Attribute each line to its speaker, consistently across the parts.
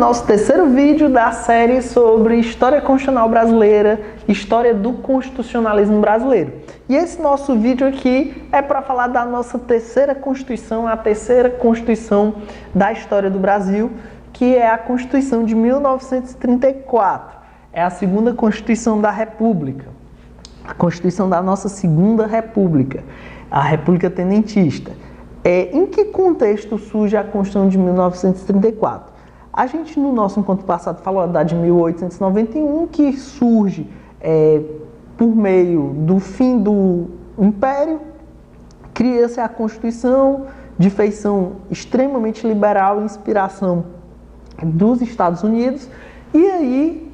Speaker 1: nosso terceiro vídeo da série sobre História Constitucional Brasileira, História do Constitucionalismo Brasileiro. E esse nosso vídeo aqui é para falar da nossa terceira Constituição, a terceira Constituição da história do Brasil, que é a Constituição de 1934. É a segunda Constituição da República, a Constituição da nossa segunda República, a República Tenentista. Em que contexto surge a Constituição de 1934? A gente, no nosso encontro passado, falou da de 1891, que surge por meio do fim do Império, cria-se a Constituição de feição extremamente liberal, inspiração dos Estados Unidos, e aí,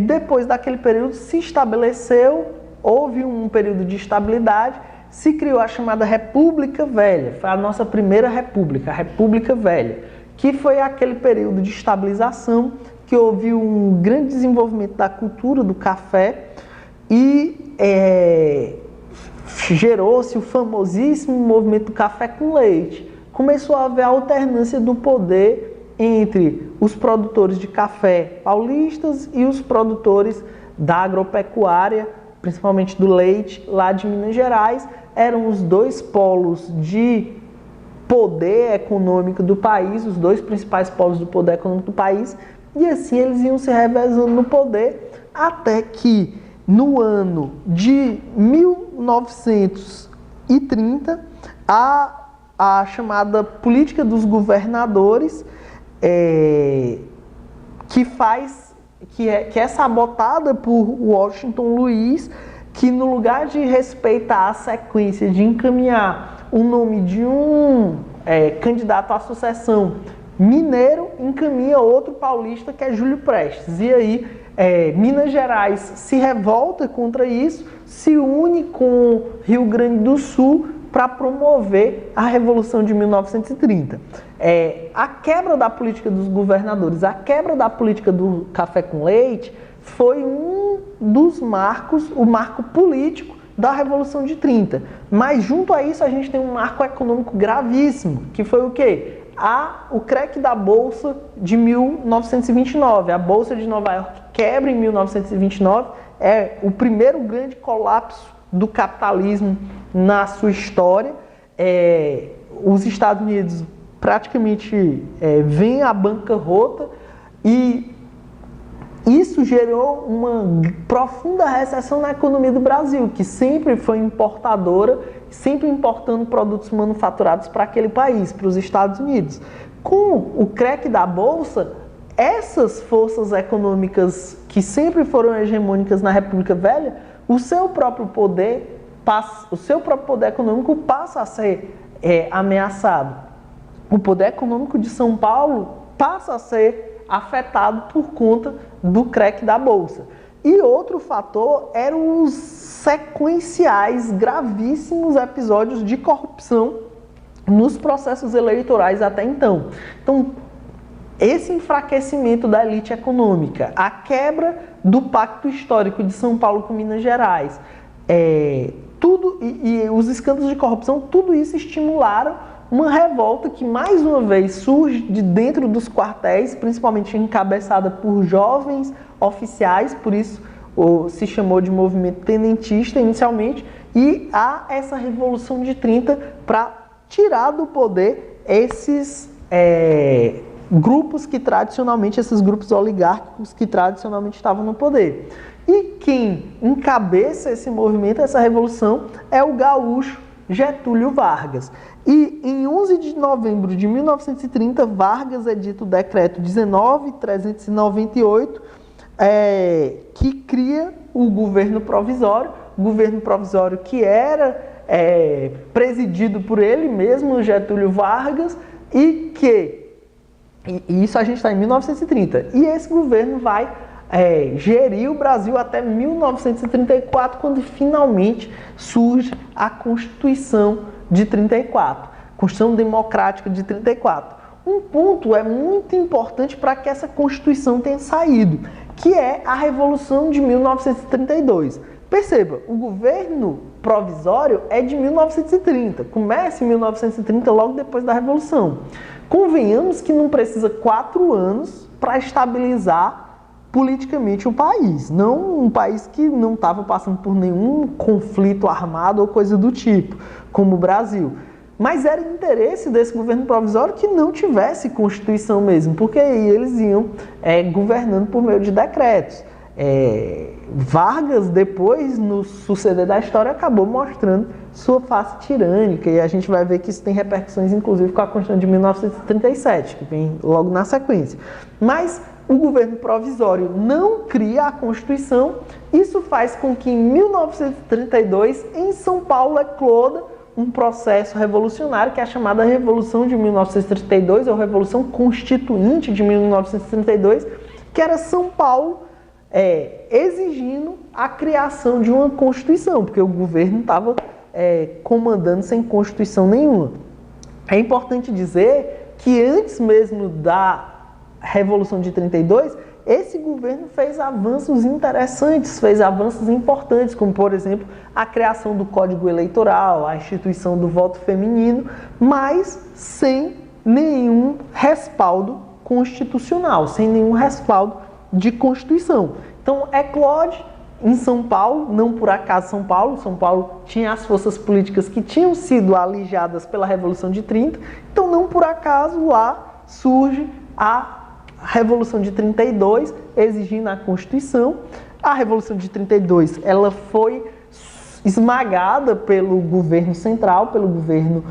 Speaker 1: depois daquele período, se estabeleceu, houve um período de estabilidade, se criou a chamada República Velha, foi a nossa primeira república, a República Velha, que foi aquele período de estabilização, que houve um grande desenvolvimento da cultura do café e gerou-se o famosíssimo movimento do café com leite. Começou a haver a alternância do poder entre os produtores de café paulistas e os produtores da agropecuária, principalmente do leite, lá de Minas Gerais. Eram os dois polos de poder econômico do país, os dois principais polos do poder econômico do país, e assim eles iam se revezando no poder, até que no ano de 1930, a chamada política dos governadores, que é sabotada por Washington Luiz, que no lugar de respeitar a sequência de encaminhar o nome de um candidato à sucessão mineiro, encaminha outro paulista, que é Júlio Prestes. E aí Minas Gerais se revolta contra isso, se une com Rio Grande do Sul para promover a Revolução de 1930. A quebra da política dos governadores, a quebra da política do café com leite, foi um dos marcos, o marco político da Revolução de 30. Mas junto a isso a gente tem um marco econômico gravíssimo, que foi o quê? O crack da Bolsa de 1929. A Bolsa de Nova York quebra em 1929, é o primeiro grande colapso do capitalismo na sua história. Os Estados Unidos praticamente vêm à bancarrota e isso gerou uma profunda recessão na economia do Brasil, que sempre foi importadora, sempre importando produtos manufaturados para aquele país, para os Estados Unidos. Com o crack da Bolsa, essas forças econômicas que sempre foram hegemônicas na República Velha, o seu próprio poder econômico passa a ser ameaçado. O poder econômico de São Paulo passa a ser afetado por conta do crack da Bolsa. E outro fator eram os sequenciais, gravíssimos episódios de corrupção nos processos eleitorais até então. Então, esse enfraquecimento da elite econômica, a quebra do pacto histórico de São Paulo com Minas Gerais, os escândalos de corrupção, tudo isso estimularam uma revolta que, mais uma vez, surge de dentro dos quartéis, principalmente encabeçada por jovens oficiais, por isso se chamou de movimento tenentista inicialmente, e há essa Revolução de 30 para tirar do poder esses grupos que tradicionalmente, esses grupos oligárquicos que tradicionalmente estavam no poder. E quem encabeça esse movimento, essa revolução, é o gaúcho Getúlio Vargas. E em 11 de novembro de 1930, Vargas edita o decreto 19.398, que cria o governo provisório que era presidido por ele mesmo, Getúlio Vargas, e isso a gente está em 1930. E esse governo vai gerir o Brasil até 1934, quando finalmente surge a Constituição de 34, Constituição Democrática de 34. Um ponto muito importante para que essa Constituição tenha saído, que é a Revolução de 1932. Perceba, o governo provisório é de 1930, começa em 1930, logo depois da Revolução. Convenhamos que não precisa 4 anos para estabilizar politicamente o país, não um país que não estava passando por nenhum conflito armado ou coisa do tipo, como o Brasil. Mas era interesse desse governo provisório que não tivesse Constituição mesmo, porque aí eles iam governando por meio de decretos. Vargas, depois, no suceder da história, acabou mostrando sua face tirânica, e a gente vai ver que isso tem repercussões, inclusive, com a Constituição de 1937, que vem logo na sequência. Mas o governo provisório não cria a Constituição, isso faz com que, em 1932, em São Paulo, ecloda um processo revolucionário, que é a chamada Revolução de 1932, ou Revolução Constituinte de 1932, que era São Paulo exigindo a criação de uma Constituição, porque o governo estava comandando sem Constituição nenhuma. É importante dizer que antes mesmo da Revolução de 32, esse governo fez avanços interessantes, fez avanços importantes, como, por exemplo, a criação do Código Eleitoral, a instituição do voto feminino, mas sem nenhum respaldo constitucional, sem nenhum respaldo de Constituição. Então, eclode em São Paulo, não por acaso São Paulo tinha as forças políticas que tinham sido alijadas pela Revolução de 30, então não por acaso lá surge a Revolução de 32, exigindo a Constituição. A Revolução de 32, ela foi esmagada pelo governo central, pelo governo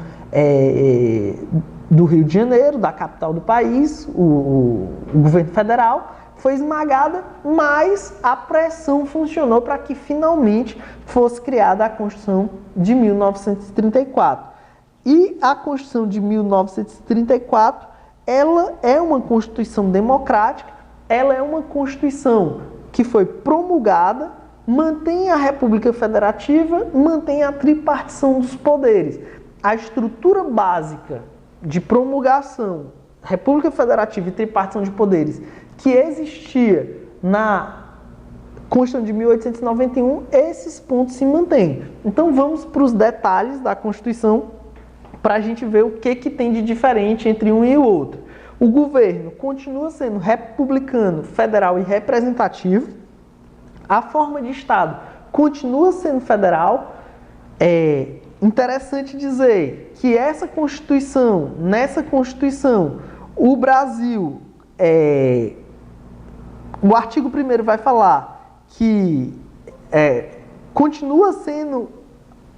Speaker 1: do Rio de Janeiro, da capital do país, o governo federal, foi esmagada, mas a pressão funcionou para que finalmente fosse criada a Constituição de 1934. E a Constituição de 1934, ela é uma Constituição democrática, ela é uma Constituição que foi promulgada, mantém a República Federativa, mantém a tripartição dos poderes. A estrutura básica de promulgação, República Federativa e tripartição de poderes, que existia na Constituição de 1891, esses pontos se mantêm. Então vamos para os detalhes da Constituição, para a gente ver o que tem de diferente entre um e o outro. O governo continua sendo republicano, federal e representativo. A forma de Estado continua sendo federal. É interessante dizer que nessa Constituição, o Brasil, o artigo 1º vai falar que continua sendo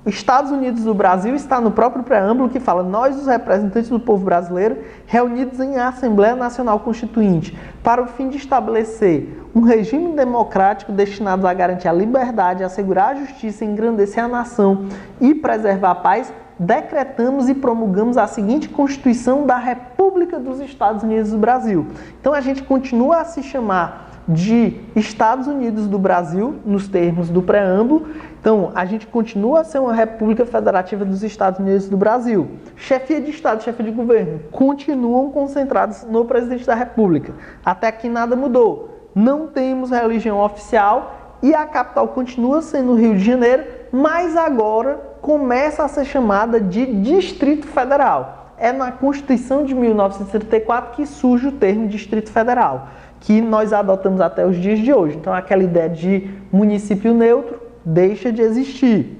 Speaker 1: Estados Unidos do Brasil, está no próprio preâmbulo que fala: nós, os representantes do povo brasileiro, reunidos em Assembleia Nacional Constituinte, para o fim de estabelecer um regime democrático destinado a garantir a liberdade, assegurar a justiça, engrandecer a nação e preservar a paz, decretamos e promulgamos a seguinte Constituição da República dos Estados Unidos do Brasil. Então a gente continua a se chamar de Estados Unidos do Brasil, nos termos do preâmbulo. Então, a gente continua a ser uma República Federativa dos Estados Unidos do Brasil. Chefia de Estado, chefia de governo, continuam concentrados no presidente da República. Até aqui nada mudou. Não temos religião oficial e a capital continua sendo o Rio de Janeiro, mas agora começa a ser chamada de Distrito Federal. É na Constituição de 1934 que surge o termo Distrito Federal, que nós adotamos até os dias de hoje. Então, aquela ideia de município neutro deixa de existir.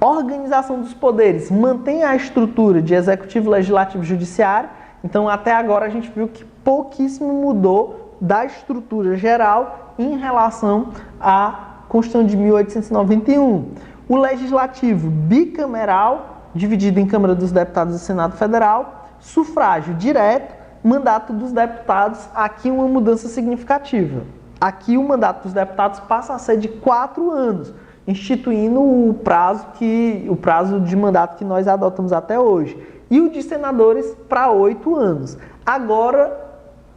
Speaker 1: Organização dos poderes mantém a estrutura de executivo, legislativo e judiciário. Então, até agora a gente viu que pouquíssimo mudou da estrutura geral em relação à Constituição de 1891. O legislativo bicameral, dividido em Câmara dos Deputados e Senado Federal, sufrágio direto, mandato dos deputados, aqui uma mudança significativa. Aqui o mandato dos deputados passa a ser de 4 anos, instituindo o prazo de mandato que nós adotamos até hoje. E o de senadores para 8 anos. Agora,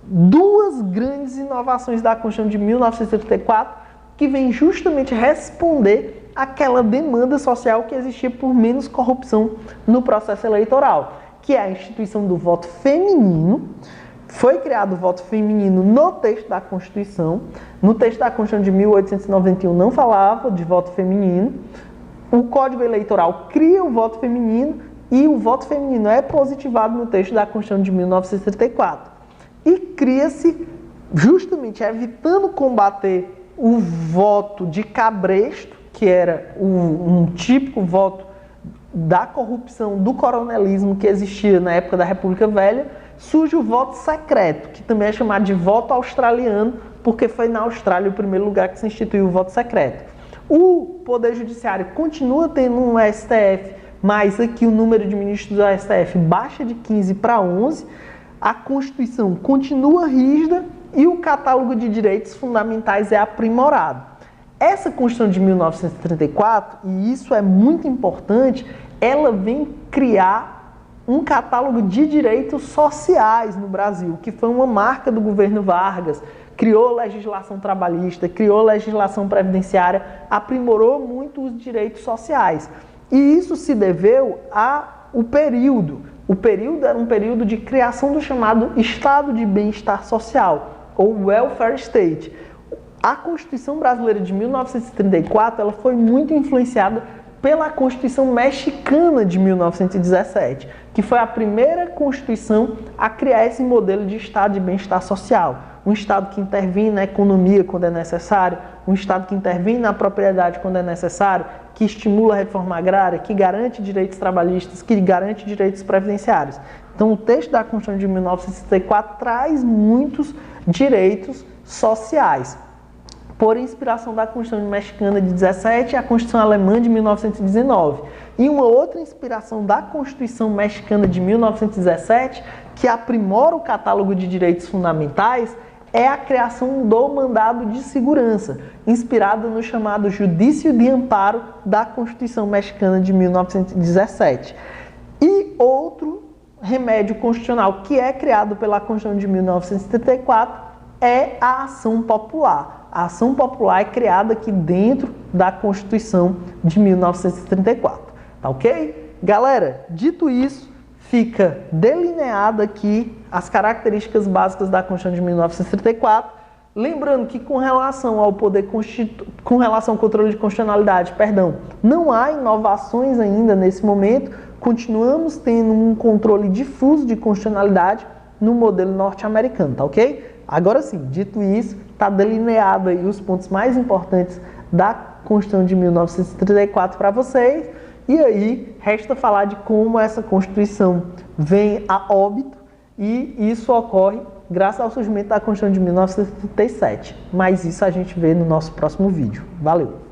Speaker 1: 2 grandes inovações da Constituição de 1934 que vem justamente responder àquela demanda social que existia por menos corrupção no processo eleitoral, que é a instituição do voto feminino, foi criado o voto feminino no texto da Constituição. No texto da Constituição de 1891 não falava de voto feminino. O Código Eleitoral cria o voto feminino e o voto feminino é positivado no texto da Constituição de 1934. E cria-se, justamente evitando combater o voto de cabresto, que era um típico voto da corrupção, do coronelismo que existia na época da República Velha, surge o voto secreto, que também é chamado de voto australiano, porque foi na Austrália o primeiro lugar que se instituiu o voto secreto. O Poder Judiciário continua tendo um STF, mas aqui o número de ministros do STF baixa de 15 para 11, a Constituição continua rígida e o catálogo de direitos fundamentais é aprimorado. Essa Constituição de 1934, e isso é muito importante, ela vem criar um catálogo de direitos sociais no Brasil, que foi uma marca do governo Vargas, criou legislação trabalhista, criou legislação previdenciária, aprimorou muito os direitos sociais. E isso se deveu ao período. O período era um período de criação do chamado Estado de Bem-Estar Social, ou Welfare State. A Constituição Brasileira de 1934 ela foi muito influenciada pela Constituição Mexicana de 1917, que foi a primeira Constituição a criar esse modelo de Estado de Bem-Estar Social. Um Estado que intervém na economia quando é necessário, um Estado que intervém na propriedade quando é necessário, que estimula a reforma agrária, que garante direitos trabalhistas, que garante direitos previdenciários. Então, o texto da Constituição de 1964 traz muitos direitos sociais, por inspiração da Constituição Mexicana de 17 e a Constituição Alemã de 1919. E uma outra inspiração da Constituição Mexicana de 1917, que aprimora o catálogo de direitos fundamentais, é a criação do mandado de segurança, inspirada no chamado Judício de Amparo da Constituição Mexicana de 1917. E outro remédio constitucional que é criado pela Constituição de 1974 é a ação popular. A ação popular é criada aqui dentro da Constituição de 1934. Tá ok? Galera, dito isso, fica delineada aqui as características básicas da Constituição de 1934. Lembrando que com relação ao com relação ao controle de constitucionalidade, não há inovações ainda nesse momento. Continuamos tendo um controle difuso de constitucionalidade no modelo norte-americano, tá ok? Agora sim, dito isso, está delineado aí os pontos mais importantes da Constituição de 1934 para vocês. E aí, resta falar de como essa Constituição vem a óbito, e isso ocorre graças ao surgimento da Constituição de 1937. Mas isso a gente vê no nosso próximo vídeo. Valeu!